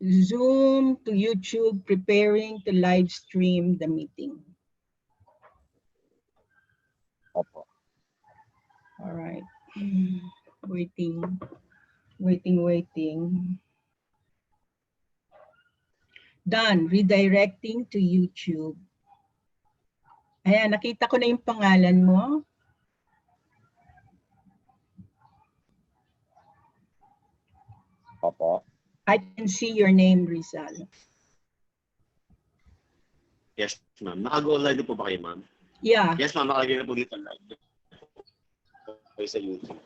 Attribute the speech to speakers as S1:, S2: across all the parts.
S1: Zoom to YouTube, preparing to live stream the meeting.
S2: Opo.
S1: All right. Waiting. Done. Redirecting to YouTube. Ayan, nakita ko na yung pangalan mo.
S2: Opo.
S1: I can see your name, Rizal.
S3: Yes, ma'am. Naka-go live po ba kayo, ma'am?
S1: Yeah.
S3: Yes, ma'am. Nakalagay na po dito live. Okay, sa YouTube.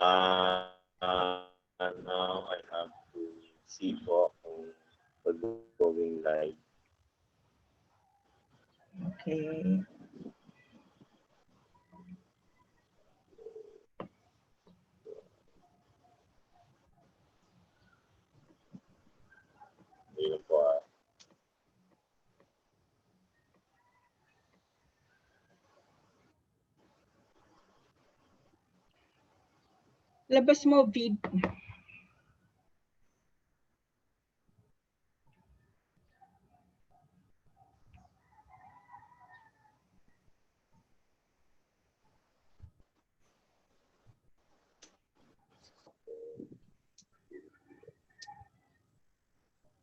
S3: Now I have to see po kung pag-going live.
S1: Okay.
S3: Ayun po.
S1: Labas mo, vid.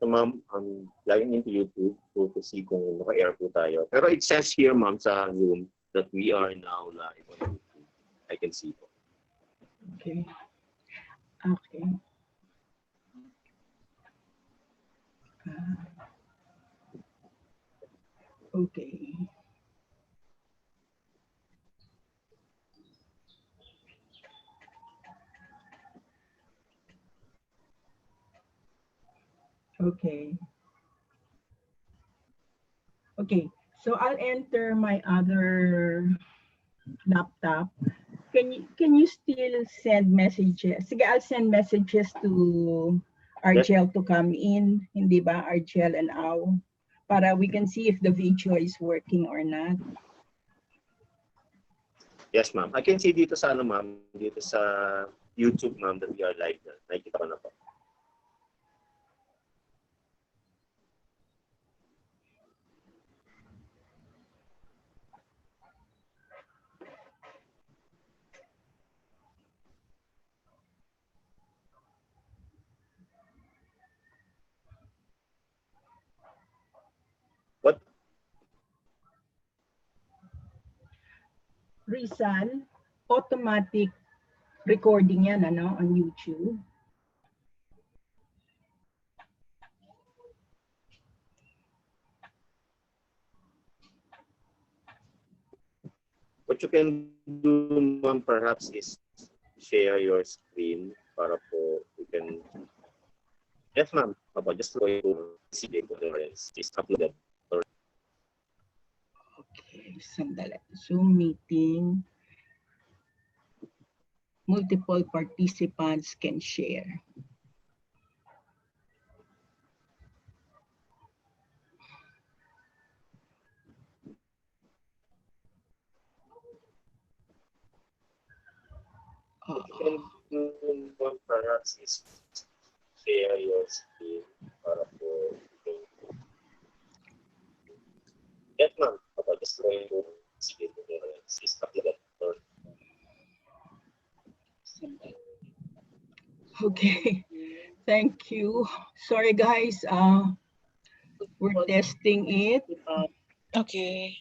S3: So, ma'am, I'm logging into YouTube to see kung naka-air po tayo. Pero it says here, ma'am, sa Zoom that we are now live on YouTube. I can see po.
S1: Okay. Okay. Okay. Okay. Okay. So I'll enter my other laptop. Can you still send messages? Sige, I'll send messages to Argel to come in, hindi ba? Argel and Au, para we can see if the video is working or not.
S3: Yes, ma'am. I can see dito sa ma'am, dito sa YouTube, ma'am, that we are live na. Nakikita ko na po. What?
S1: Rizal, automatic recording yan, ano, on YouTube.
S3: What you can do, ma'am, perhaps is share your screen para po you can. Yes, ma'am. Just go to see the difference. It's uploaded.
S1: Okay, sandali. Zoom meeting. Multiple participants can share.
S3: What you can do, ma'am, perhaps is share your screen para po you can. Yes, ma'am. Just go to see the difference. It's uploaded.
S1: Okay, thank you. Sorry guys, we're testing it.
S4: Okay.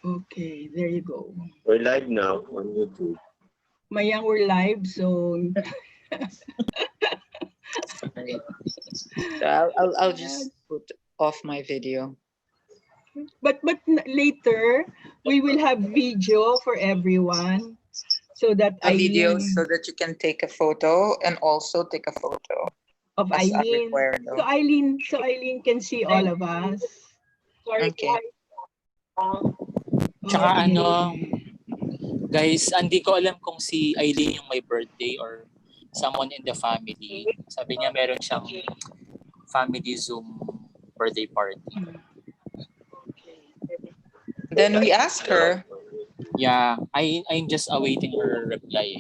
S1: Okay, there you go.
S3: We're live now on YouTube.
S1: Mayang, we're live, so
S4: So I'll just put off my video.
S1: but later we will have video for everyone, so that
S4: A video
S1: Eileen,
S4: so that you can take a photo and also take a photo
S1: of
S4: as
S1: Eileen,
S4: required.
S1: so Eileen can see all of us.
S4: Okay.
S5: Tsaka
S1: Okay.
S5: ano, guys, hindi ko alam kung si Eileen yung may birthday or someone in the family. Sabi niya meron siyang family Zoom birthday party.
S4: Then we ask her.
S5: Yeah, I'm just awaiting her reply.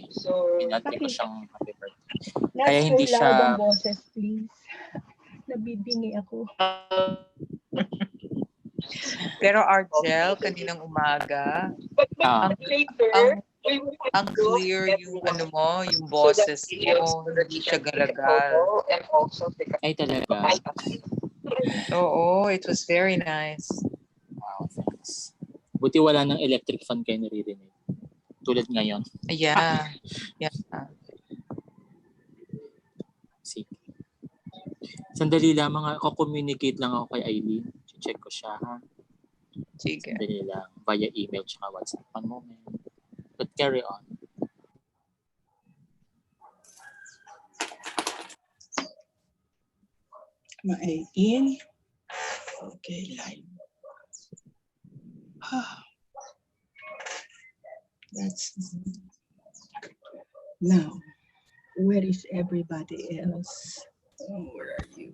S5: Pinati ko siyang happy birthday.
S1: Not
S5: Kaya
S1: so
S5: hindi
S1: loud ang
S5: siya
S1: boses, please. Nabibingi ako.
S4: Pero Argel, kaninang umaga,
S5: ah,
S4: ang ang clear yung ano mo, yung boses mo, hindi siya galagal.
S5: ay talaga.
S4: Oo, it was very nice.
S5: Wow, thanks. Buti wala ng electric fan kayo naririnig. Tulad ngayon.
S4: Yeah. Yeah.
S5: Sige. Sandali lang, communicate lang ako kay Eileen. Check ko siya, ha?
S4: Sige.
S5: Sandali lang. Via email tsaka WhatsApp. One moment. But carry on.
S1: Ma-in. Okay, live. That's now. Where is everybody else? Oh, where are you?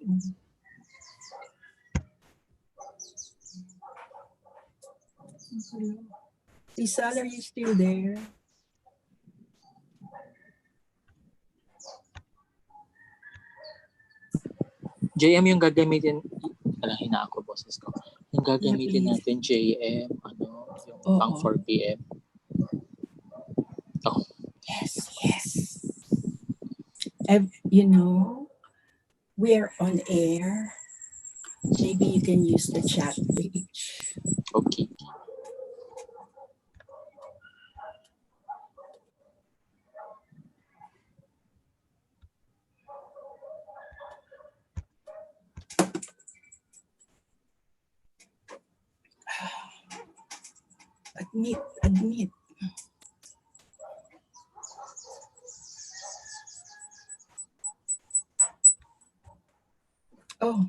S1: Hello. Isal, are you still there?
S5: JM yung gagamitin, alam, hina ako boses ko. Yung gagamitin
S1: Lapis.
S5: natin, JM, ano, yung
S1: Oo.
S5: pang 4 p.m. Oh,
S1: Yes. You know, we're on air. Maybe you can use the chat page.
S5: okay.
S1: Admit. Oh.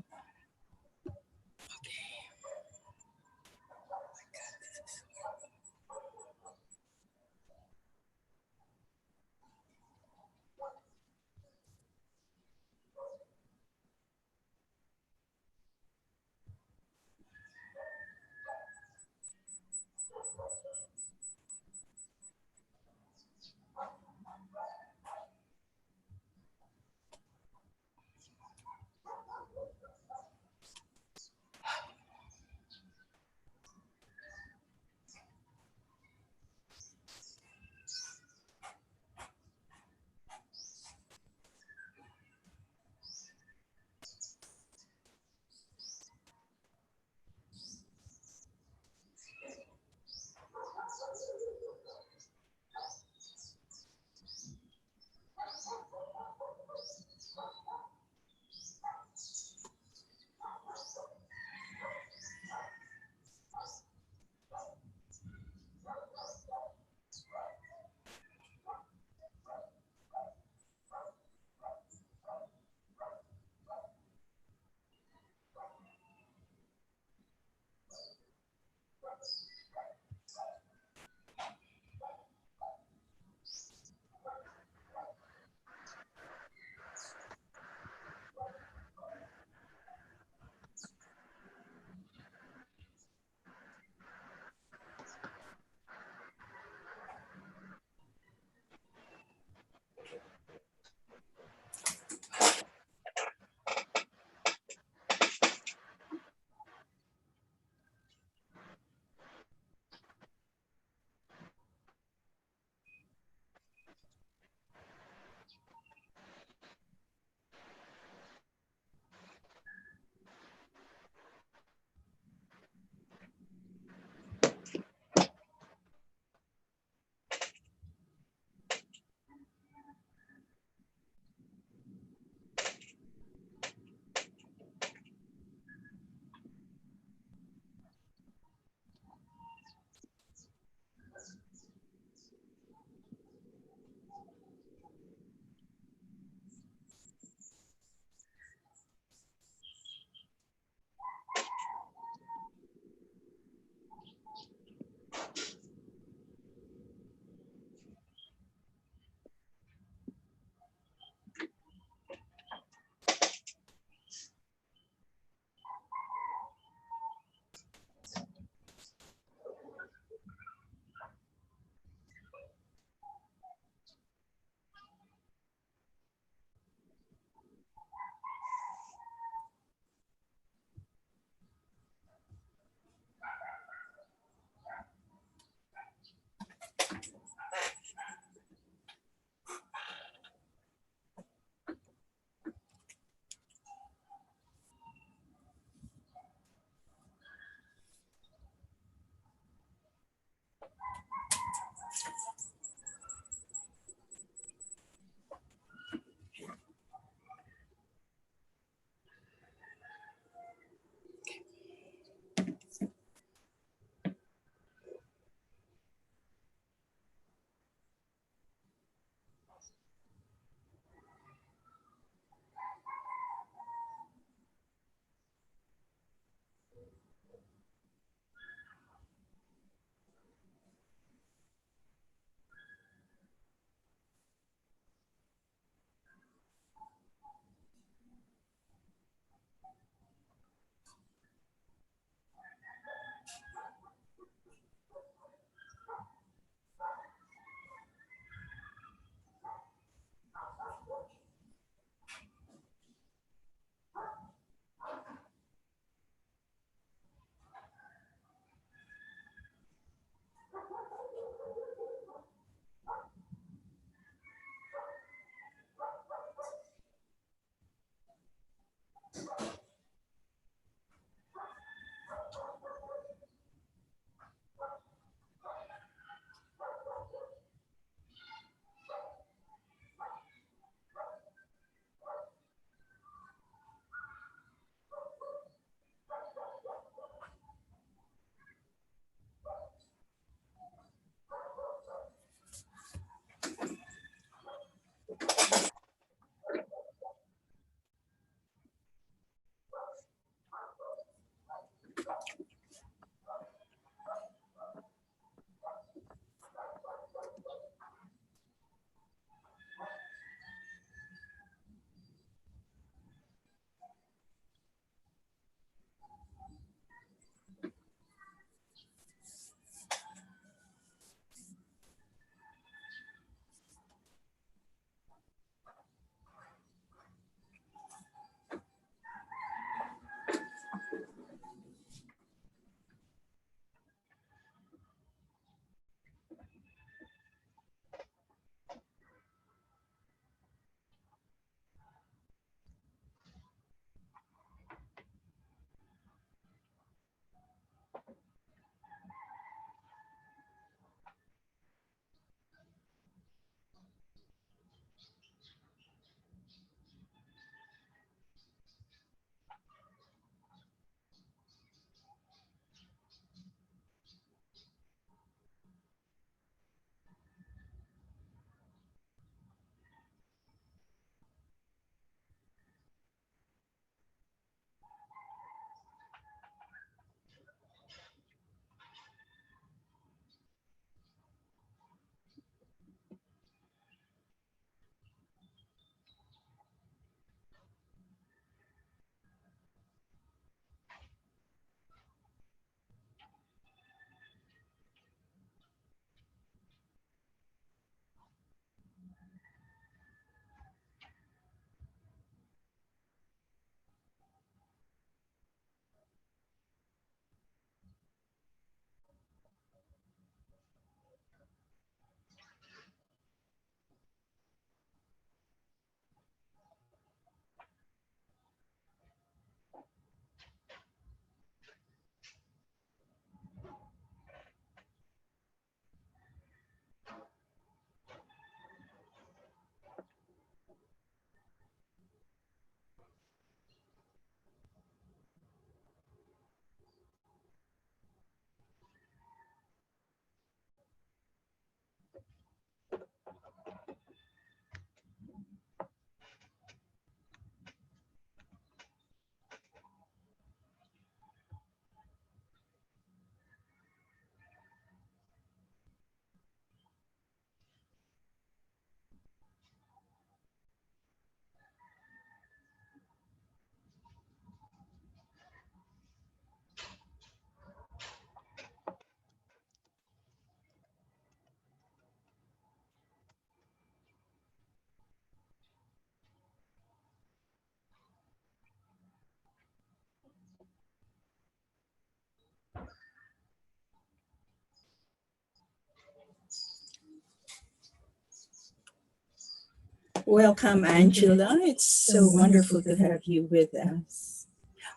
S1: Welcome, Angela. It's so wonderful to have you with us.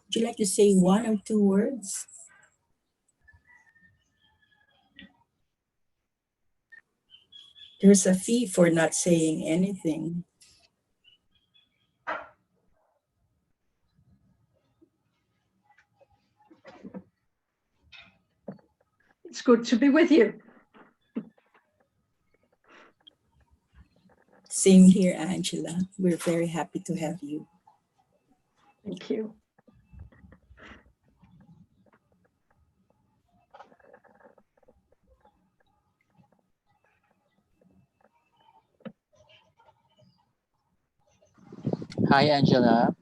S1: Would you like to say one or two words? There's a fee for not saying anything.
S2: It's good to be with you.
S1: Same here, Angela. We're very happy to have you.
S2: Thank you.
S5: Hi, Angela.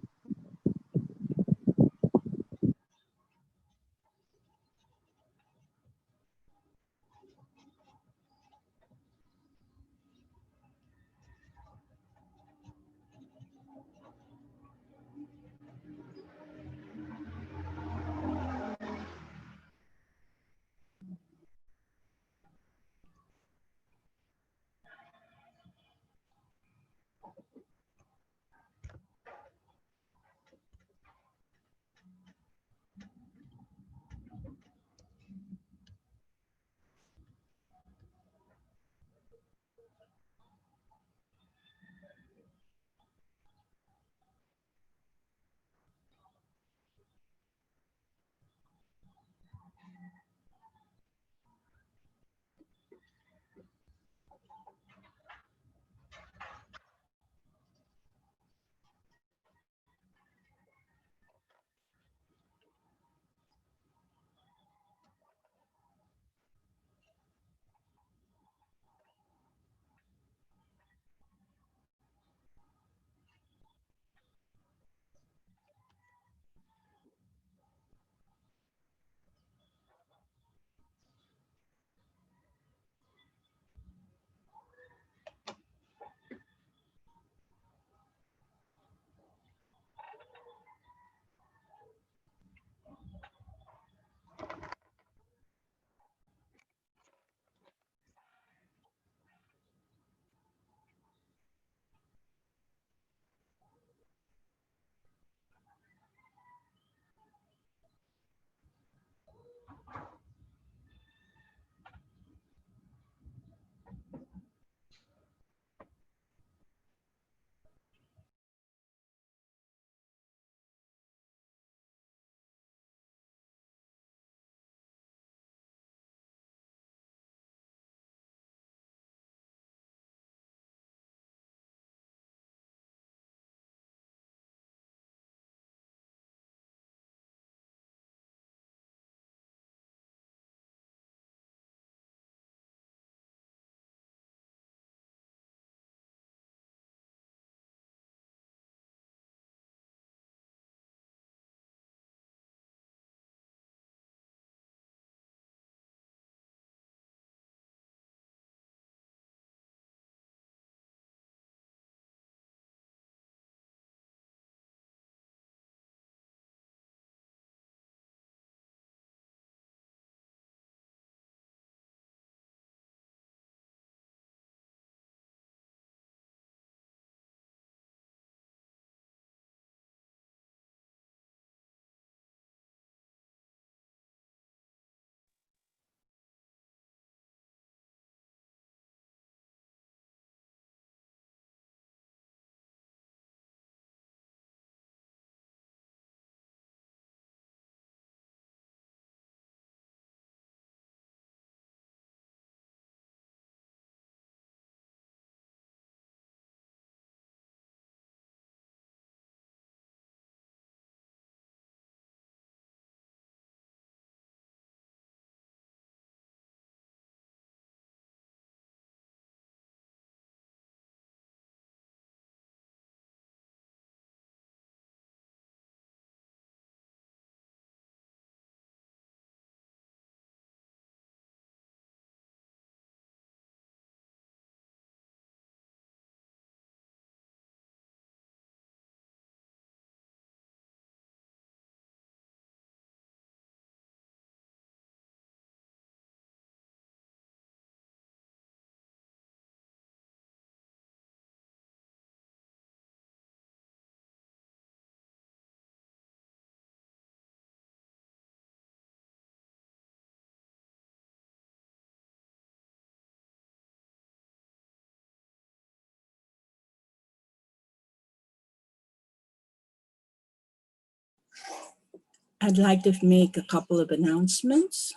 S1: I'd like to make a couple of announcements.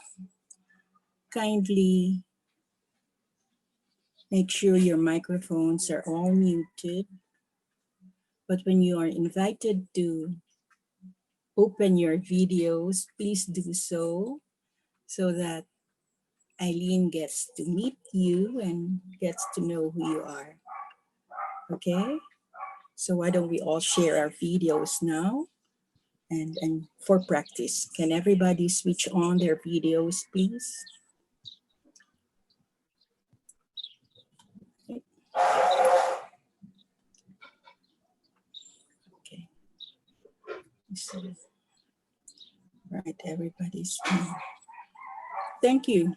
S1: Kindly make sure your microphones are all muted. But when you are invited to open your videos, please do so that Eileen gets to meet you and gets to know who you are. Okay? So why don't we all share our videos now? And for practice, can everybody switch on their videos, please? Okay. Right, everybody's on. Thank you.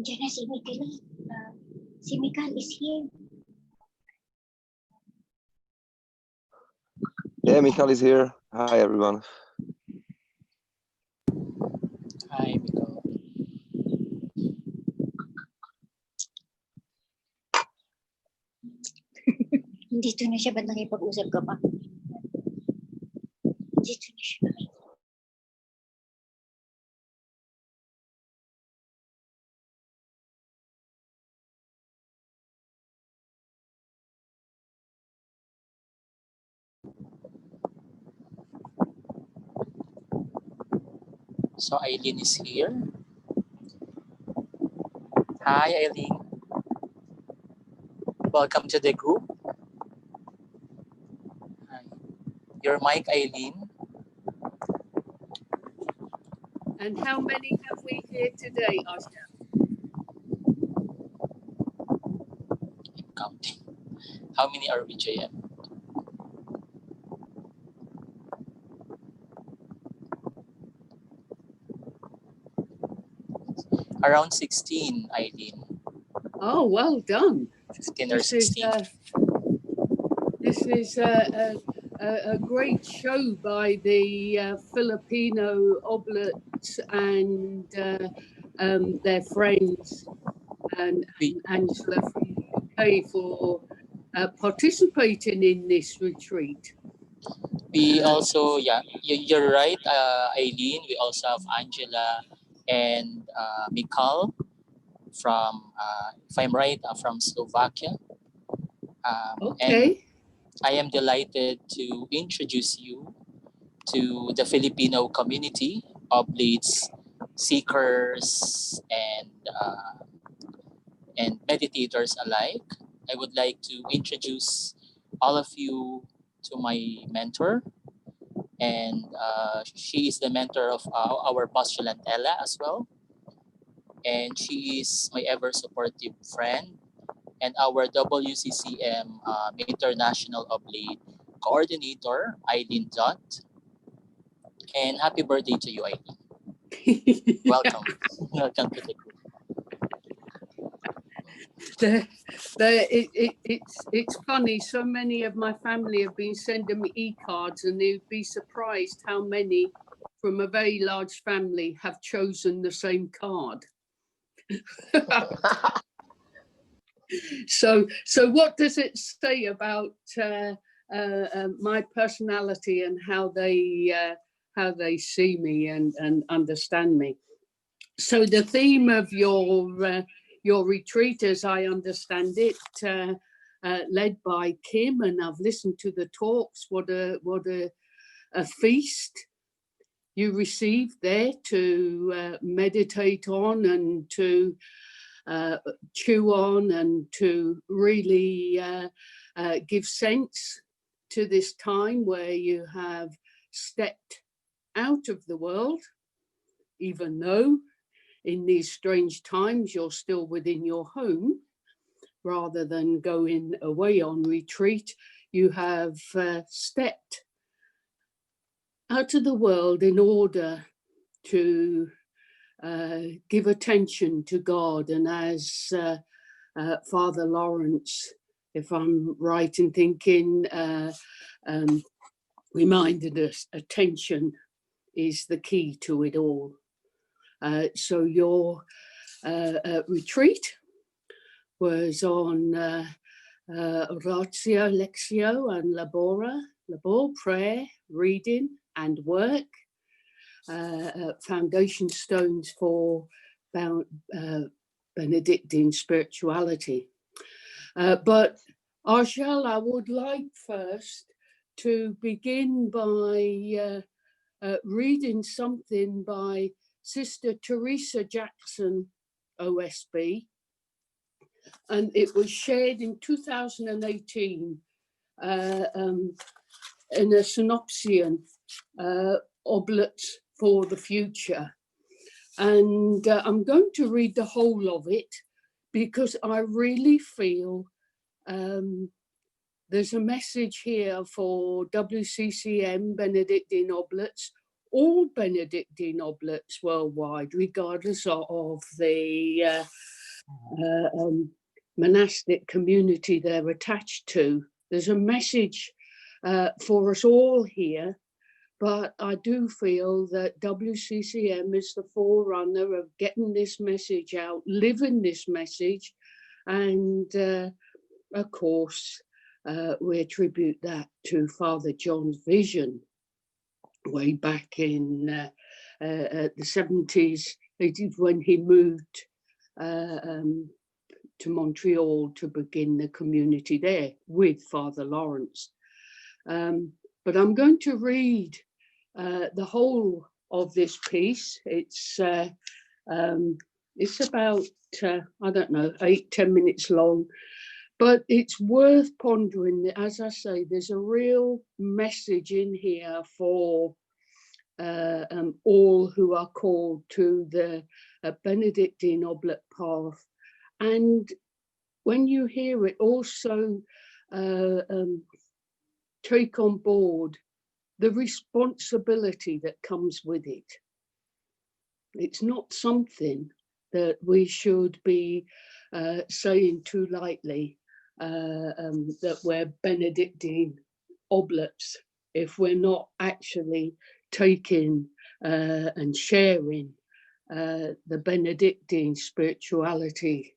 S6: Diyan na si Mikal. Si Mikal is here.
S7: Yeah, Michael is here. Hi, everyone.
S5: Hi, Miko.
S6: Dito na siya. Ba't nakipag-usap ka pa? Dito na siya.
S5: So Eileen is here. Hi, Eileen. Welcome to the group. Hi. Your mic, Eileen.
S8: And how many have we here today, Oscar?
S5: I'm counting. How many are we, JM? Around 16, Eileen.
S8: Oh, well done.
S5: 15 or
S8: This is
S5: 16.
S8: a great show by the Filipino oblates and their friends and Angela from the UK for participating in this retreat.
S5: We also, yeah, you're right, Eileen. We also have Angela and Mikal from, if I'm right, from Slovakia. And
S8: Okay.
S5: I am delighted to introduce you to the Filipino community, oblates, seekers, and meditators alike. I would like to introduce all of you to my mentor, and she is the mentor of our postulant Ella as well, and she is my ever supportive friend and our WCCM International Oblate Coordinator, Eileen Dot. And happy birthday to you, Eileen. Welcome. Welcome to the group.
S8: It's funny. So many of my family have been sending me e-cards, and they'd be surprised how many from a very large family have chosen the same card. So what does it say about my personality and how they see me and understand me? So the theme of your retreat, as I understand it, led by Kim, and I've listened to the talks. What a feast you received there to meditate on and to chew on and to really give sense to this time where you have stepped out of the world, even though in these strange times, you're still within your home rather than going away on retreat. You have stepped out of the world in order to give attention to God. And as Father Lawrence, if I'm right in thinking, reminded us, attention is the key to it all. So your retreat was on Ratio, Lectio and Labor, prayer, reading and work, foundation stones for Benedictine spirituality. But Arshel, I would like first to begin by reading something by Sister Teresa Jackson, OSB, and it was shared in 2018 in a synopsian, Oblats for the Future. And I'm going to read the whole of it because I really feel there's a message here for WCCM, Benedictine Oblats, all Benedictine Oblats worldwide, regardless of the monastic community they're attached to. There's a message for us all here, but I do feel that WCCM is the forerunner of getting this message out, living this message, and of course, we attribute that to Father John's vision way back in the 70s, when he moved to Montreal to begin the community there with Father Lawrence. But I'm going to read the whole of this piece. It's about, I don't know, 8-10 minutes long, but it's worth pondering. As I say, there's a real message in here for all who are called to the Benedictine Oblat path. And when you hear it, also take on board the responsibility that comes with it. It's not something that we should be saying too lightly, that we're Benedictine Oblats, if we're not actually taking and sharing the Benedictine spirituality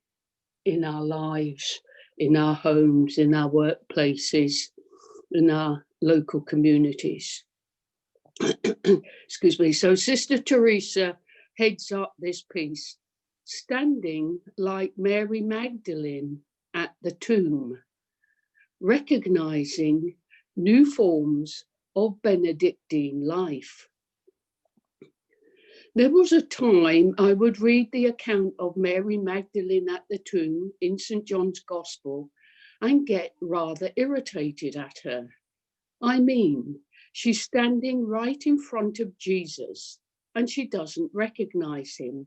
S8: in our lives, in our homes, in our workplaces, in our local communities. Excuse me. So Sister Teresa heads up this piece, standing like Mary Magdalene at the tomb, recognizing new forms of Benedictine life. There was a time I would read the account of Mary Magdalene at the tomb in St. John's Gospel and get rather irritated at her. I mean, she's standing right in front of Jesus and she doesn't recognize him.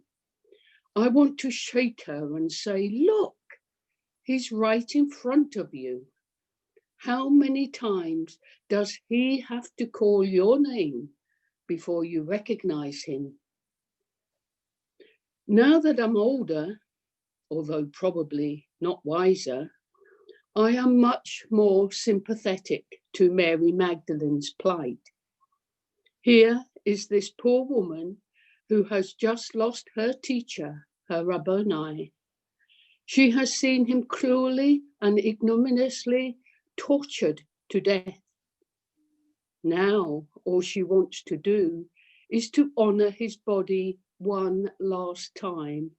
S8: I want to shake her and say, look, he's right in front of you. How many times does he have to call your name before you recognize him? Now that I'm older, although probably not wiser, I am much more sympathetic to Mary Magdalene's plight. Here is this poor woman who has just lost her teacher, her Rabboni. She has seen him cruelly and ignominiously tortured to death. Now, all she wants to do is to honor his body one last time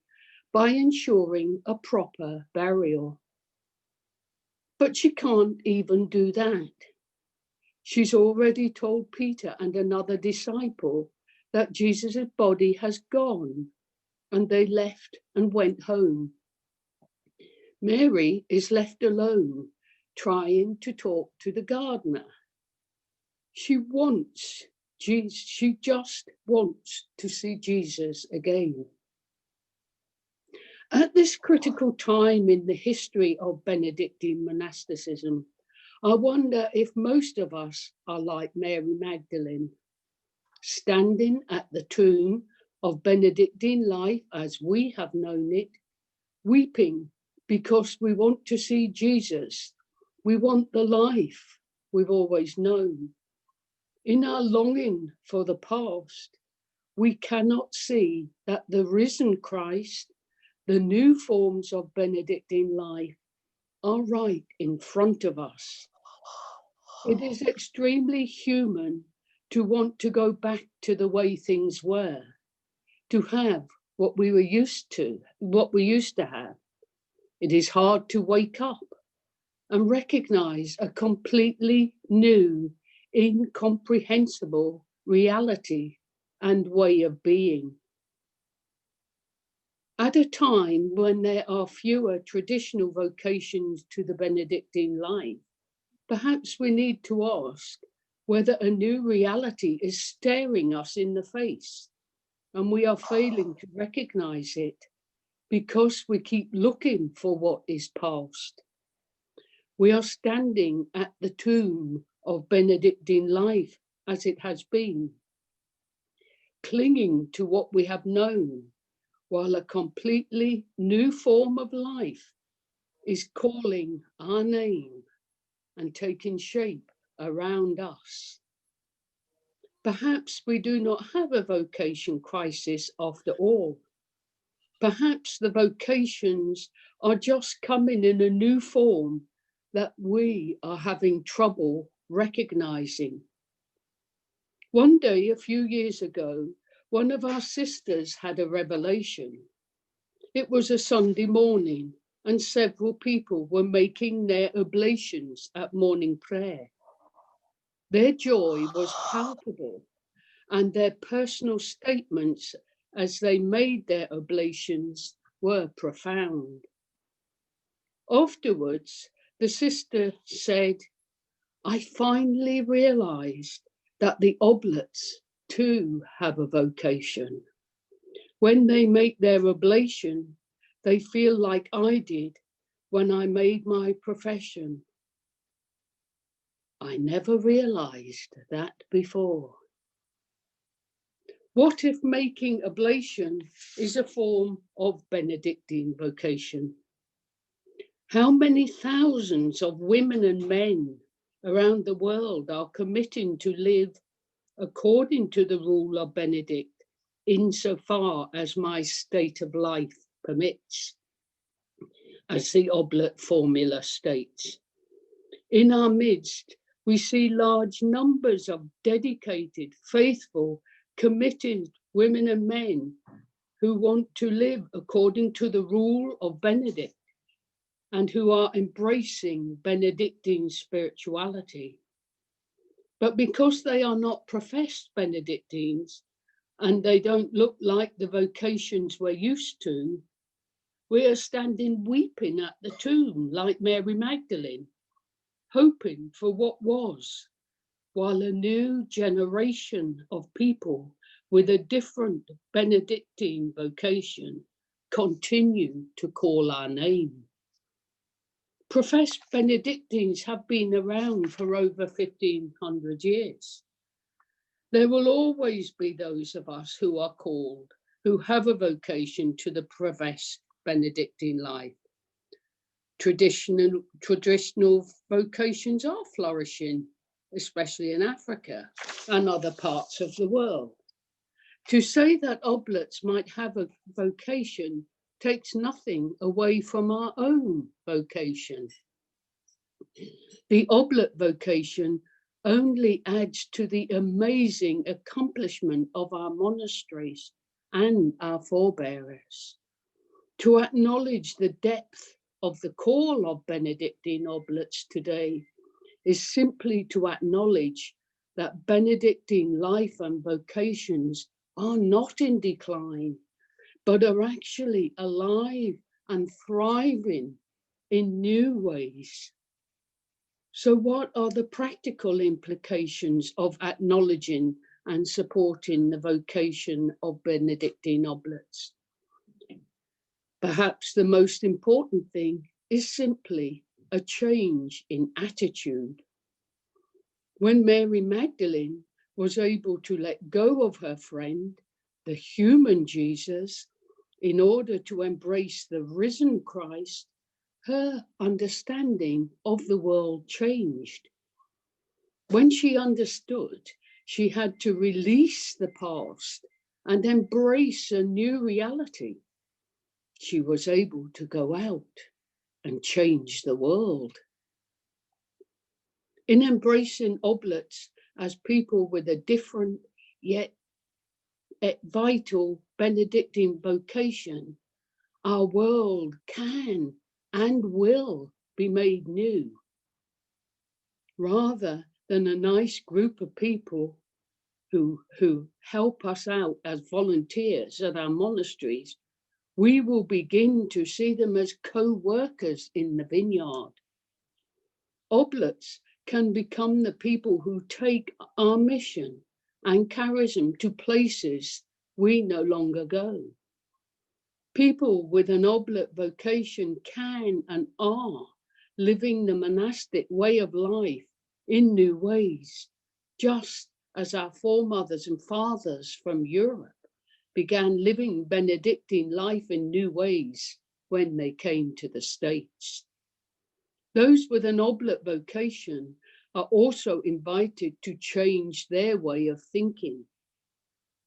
S8: by ensuring a proper burial. But she can't even do that. She's already told Peter and another disciple that Jesus' body has gone, and they left and went home. Mary is left alone, trying to talk to the gardener. She just wants to see Jesus again. At this critical time in the history of Benedictine monasticism, I wonder if most of us are like Mary Magdalene, standing at the tomb of Benedictine life as we have known it, weeping because we want to see Jesus. We want the life we've always known. In our longing for the past, we cannot see that the risen Christ, the new forms of Benedictine life, are right in front of us. It is extremely human to want to go back to the way things were, to have what we used to have. It is hard to wake up and recognize a completely new, incomprehensible reality and way of being. At a time when there are fewer traditional vocations to the Benedictine life, perhaps we need to ask whether a new reality is staring us in the face and we are failing to recognize it because we keep looking for what is past. We are standing at the tomb of Benedictine life as it has been, clinging to what we have known, while a completely new form of life is calling our name and taking shape around us. Perhaps we do not have a vocation crisis after all. Perhaps the vocations are just coming in a new form that we are having trouble recognizing. One day, a few years ago, one of our sisters had a revelation. It was a Sunday morning, and several people were making their oblations at morning prayer. Their joy was palpable, and their personal statements as they made their oblations were profound. Afterwards, the sister said, "I finally realized that the oblates too have a vocation. When they make their oblation, they feel like I did when I made my profession. I never realized that before." What if making oblation is a form of Benedictine vocation? How many thousands of women and men around the world are committing to live according to the rule of Benedict, insofar as my state of life permits, as the oblate formula states? In our midst, we see large numbers of dedicated, faithful, committed women and men who want to live according to the rule of Benedict and who are embracing Benedictine spirituality. But because they are not professed Benedictines and they don't look like the vocations we're used to, we are standing weeping at the tomb like Mary Magdalene, hoping for what was, while a new generation of people with a different Benedictine vocation continue to call our name. Professed Benedictines have been around for over 1500 years. There will always be those of us who are called, who have a vocation to the professed Benedictine life. Traditional vocations are flourishing, especially in Africa and other parts of the world. To say that oblates might have a vocation takes nothing away from our own vocation. The oblate vocation only adds to the amazing accomplishment of our monasteries and our forebearers. To acknowledge the depth of the call of Benedictine oblates today is simply to acknowledge that Benedictine life and vocations are not in decline, but are actually alive and thriving in new ways. So what are the practical implications of acknowledging and supporting the vocation of Benedictine oblates? Perhaps the most important thing is simply a change in attitude. When Mary Magdalene was able to let go of her friend, the human Jesus, in order to embrace the risen Christ, her understanding of the world changed. When she understood she had to release the past and embrace a new reality, she was able to go out and change the world. In embracing oblates as people with a different yet vital Benedictine vocation, our world can and will be made new. Rather than a nice group of people who help us out as volunteers at our monasteries, we will begin to see them as co-workers in the vineyard. Oblates can become the people who take our mission and carries them to places we no longer go. People with an oblate vocation can and are living the monastic way of life in new ways, just as our foremothers and fathers from Europe began living Benedictine life in new ways when they came to the States. Those with an oblate vocation are also invited to change their way of thinking.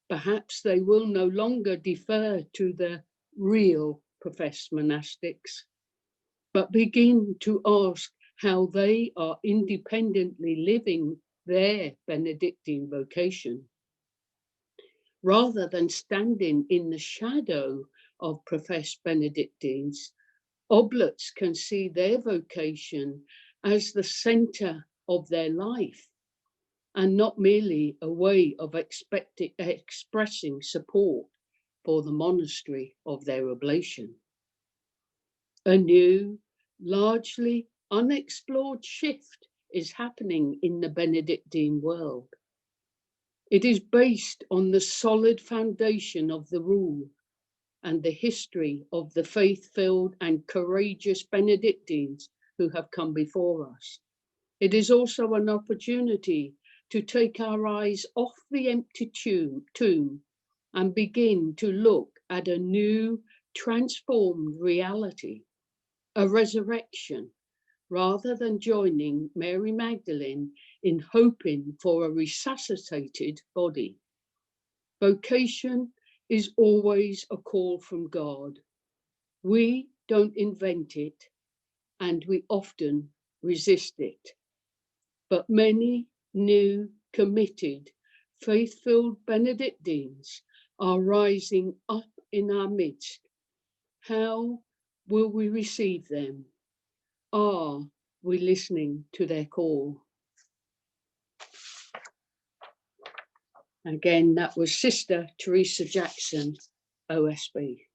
S8: Perhaps they will no longer defer to the real professed monastics, but begin to ask how they are independently living their Benedictine vocation. Rather than standing in the shadow of professed Benedictines, oblates can see their vocation as the center of their life and not merely a way of expressing support for the monastery of their oblation. A new, largely unexplored shift is happening in the Benedictine world. It is based on the solid foundation of the rule and the history of the faith-filled and courageous Benedictines who have come before us. It is also an opportunity to take our eyes off the empty tomb and begin to look at a new, transformed reality, a resurrection, rather than joining Mary Magdalene in hoping for a resuscitated body. Vocation is always a call from God. We don't invent it, and we often resist it. But many new, committed, faith-filled Benedictines are rising up in our midst. How will we receive them? Are we listening to their call? Again, that was Sister Teresa Jackson, OSB.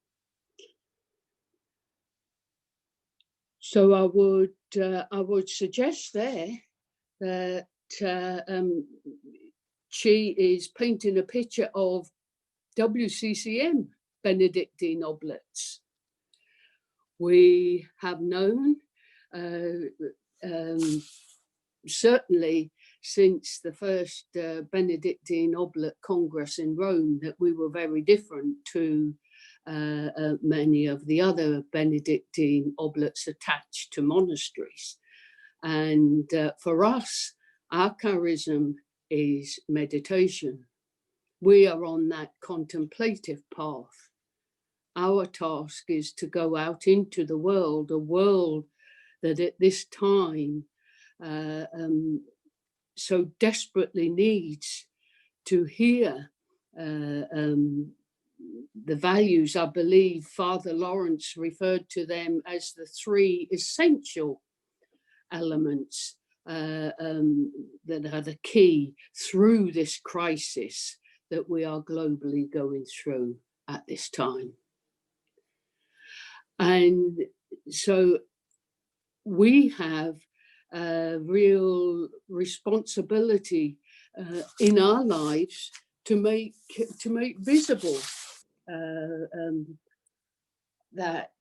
S8: So I would suggest there that she is painting a picture of WCCM Benedictine oblates. We have known, certainly since the first Benedictine Oblate Congress in Rome, that we were very different to many of the other Benedictine oblates attached to monasteries. And for us, our charism is meditation. We are on that contemplative path. Our task is to go out into the world, a world that at this time so desperately needs to hear the values. I believe Father Lawrence referred to them as the three essential elements that are the key through this crisis that we are globally going through at this time. And so we have a real responsibility in our lives to make visible that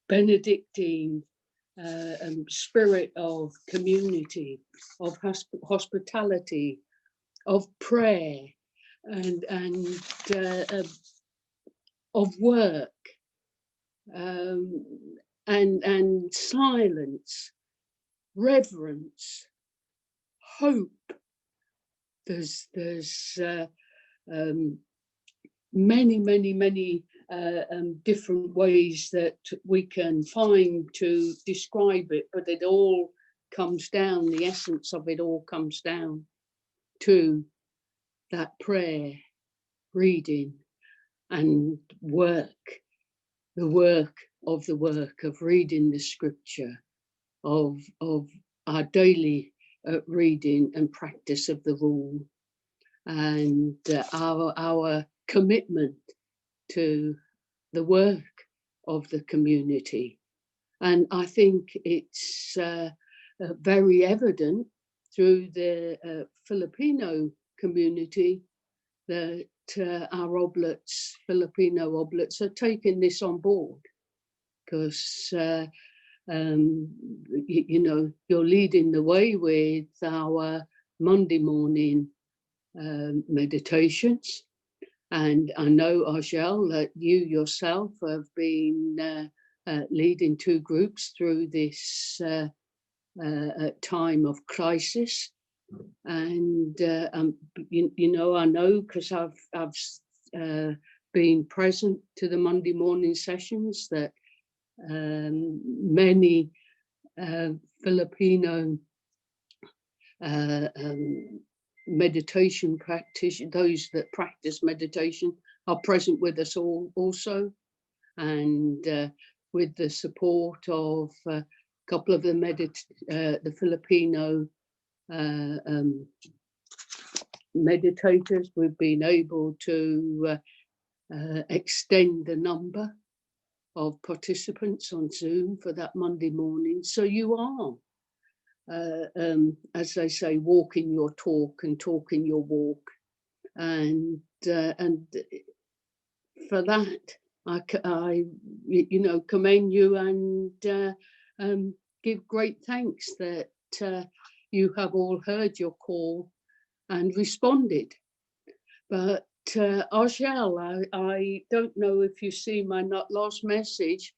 S8: Benedictine spirit of community, of hospitality, of prayer, and of work, and silence, reverence, hope. There's many different ways that we can find to describe it, but it all comes down, the essence of it all comes down to that prayer, reading, and work, the work of reading the scripture, of our daily reading and practice of the rule, and our commitment to the work of the community. And I think it's very evident through the Filipino community that our oblates, Filipino oblates, are taking this on board, because you know, you're leading the way with our Monday morning meditations. And I know, Argel, that you yourself have been leading two groups through this time of crisis. And you know, I know, because I've been present to the Monday morning sessions, that many Filipino meditation practice, those that practice meditation, are present with us all also, and with the support of a couple of the Filipino meditators, we've been able to extend the number of participants on Zoom for that Monday morning. So you are, as they say, walking your talk and talking your walk, and for that I you know, commend you and give great thanks that you have all heard your call and responded. But Argel, I don't know if you see my last message.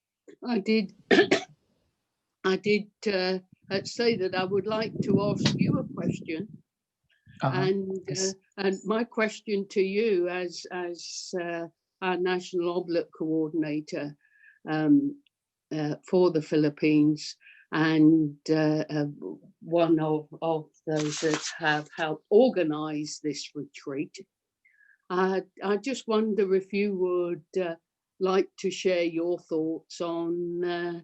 S8: I did say that I would like to ask you a question.
S5: Yes.
S8: And my question to you, as our National Oblate Coordinator for the Philippines, and one of those that have helped organize this retreat, I just wonder if you would like to share your thoughts on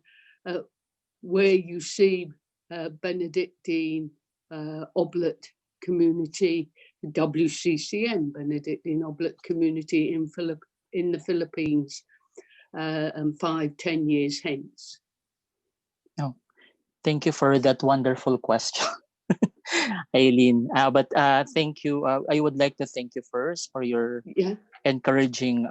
S8: where you see Benedictine Oblate community, WCCM, Benedictine Oblate community in the Philippines 5-10 years hence.
S5: Oh, thank you for that wonderful question, Eileen. But thank you. I would like to thank you first for your encouraging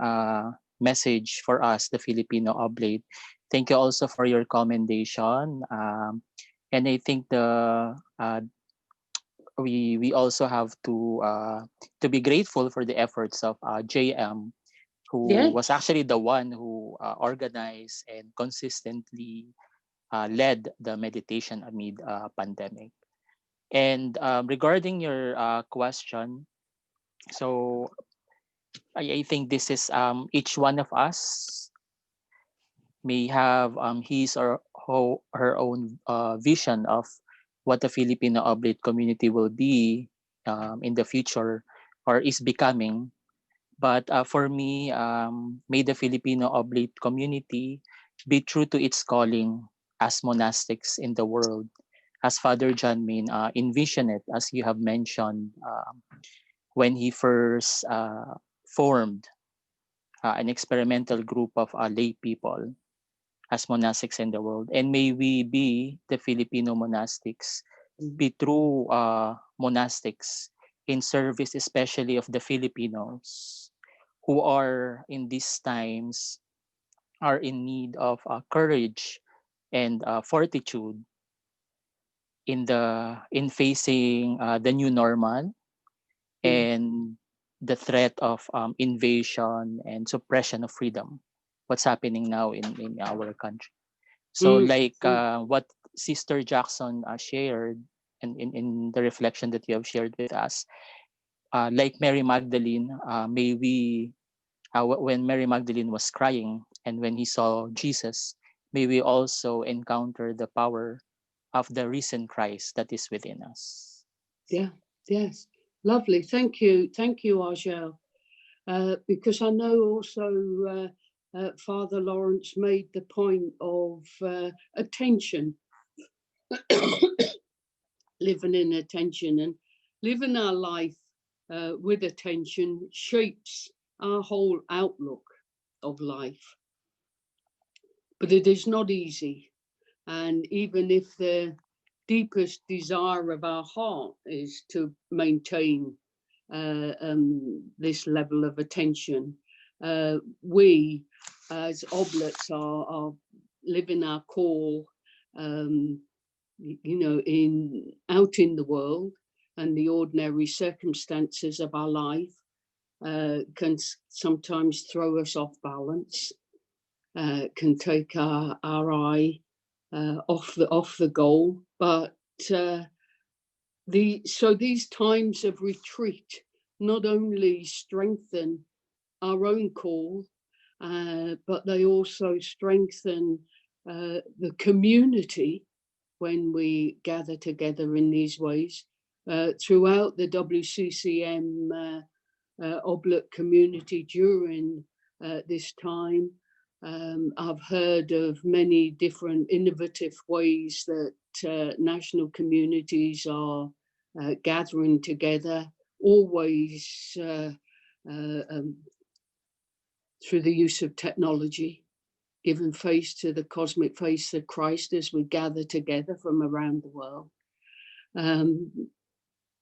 S5: message for us, the Filipino Oblate. Thank you also for your commendation. And I think we also have to be grateful for the efforts of JM, who was actually the one who organized and consistently led the meditation amid pandemic. And regarding your question, so I think this is each one of us may have his or her own vision of what the Filipino Oblate community will be in the future or is becoming. But for me, may the Filipino Oblate community be true to its calling as monastics in the world, as Father John Main envisioned it, as you have mentioned, when he first formed an experimental group of lay people as monastics in the world. And may we be, the Filipino monastics, be true monastics in service, especially of the Filipinos who are in these times are in need of courage and fortitude in facing the new normal and the threat of invasion and suppression of freedom, what's happening now in our country. So like what Sister Jackson shared and in the reflection that you have shared with us, like Mary Magdalene, may we, when Mary Magdalene was crying and when he saw Jesus, may we also encounter the power of the risen Christ that is within us.
S8: Yeah, yes. Lovely. Thank you, Argel. Because I know also Father Lawrence made the point of attention, living in attention, and living our life with attention shapes our whole outlook of life. But it is not easy. And even if the deepest desire of our heart is to maintain this level of attention, we as oblates are living our call, you know, out in the world, and the ordinary circumstances of our life can sometimes throw us off balance, can take our eye off the goal. But these times of retreat not only strengthen our own call, but they also strengthen the community when we gather together in these ways. Throughout the WCCM oblate community during this time, I've heard of many different innovative ways that national communities are gathering together, always through the use of technology, giving face to the cosmic face of Christ as we gather together from around the world.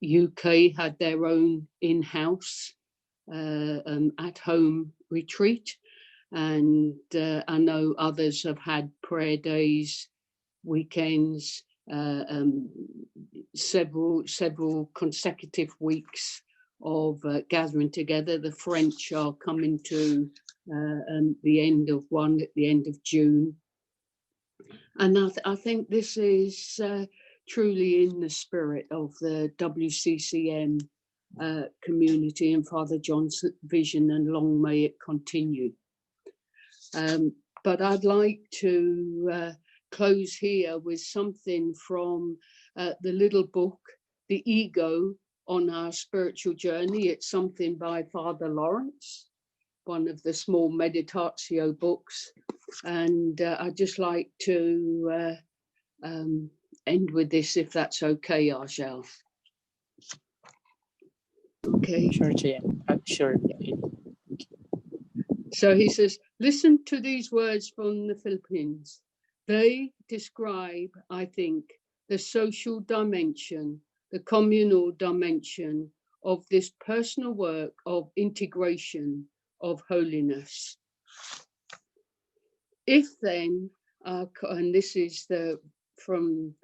S8: UK had their own in-house at-home retreat, and I know others have had prayer days, weekends, several consecutive weeks of gathering together. The French are coming to the end of one at the end of June, and I think this is truly in the spirit of the WCCM community and Father John's vision, and long may it continue. But I'd like to close here with something from the little book, The Ego on Our Spiritual Journey. It's something by Father Lawrence, one of the small meditatio books. And I'd just like to end with this, if that's okay, Argel. Okay.
S5: Sure, Jan. Sure.
S8: So he says, listen to these words from the Philippines. They describe, I think, the social dimension, the communal dimension of this personal work of integration of holiness. If then, and this is from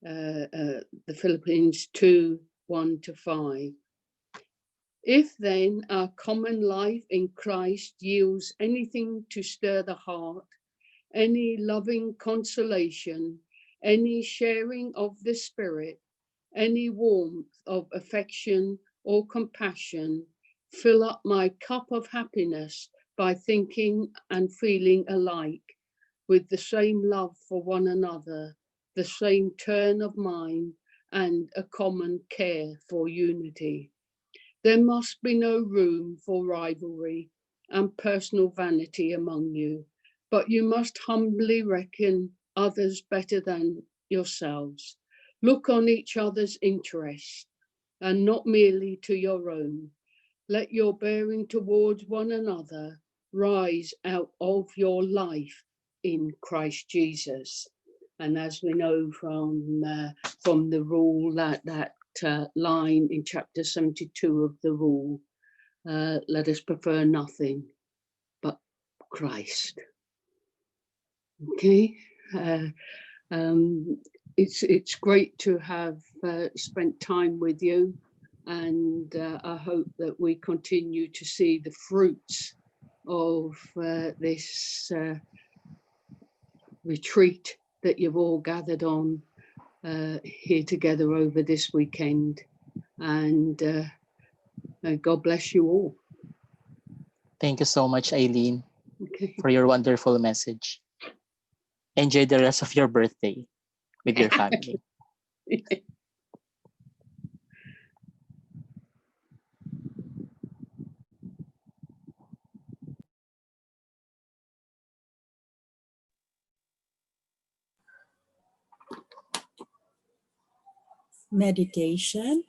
S8: the Philippines 2:1-5. If then our common life in Christ yields anything to stir the heart, any loving consolation, any sharing of the Spirit, any warmth of affection or compassion, fill up my cup of happiness by thinking and feeling alike, with the same love for one another, the same turn of mind, and a common care for unity. There must be no room for rivalry and personal vanity among you, but you must humbly reckon others better than yourselves. Look on each other's interests and not merely to your own. Let your bearing towards one another rise out of your life in Christ Jesus. And as we know from the rule, that line in chapter 72 of the rule, let us prefer nothing but Christ. Okay. It's great to have spent time with you, and I hope that we continue to see the fruits of this retreat that you've all gathered on here together over this weekend. And God bless you all.
S5: Thank you so much, Eileen,
S8: Okay.
S5: for your wonderful message. Enjoy the rest of your birthday with your family.
S9: Meditation.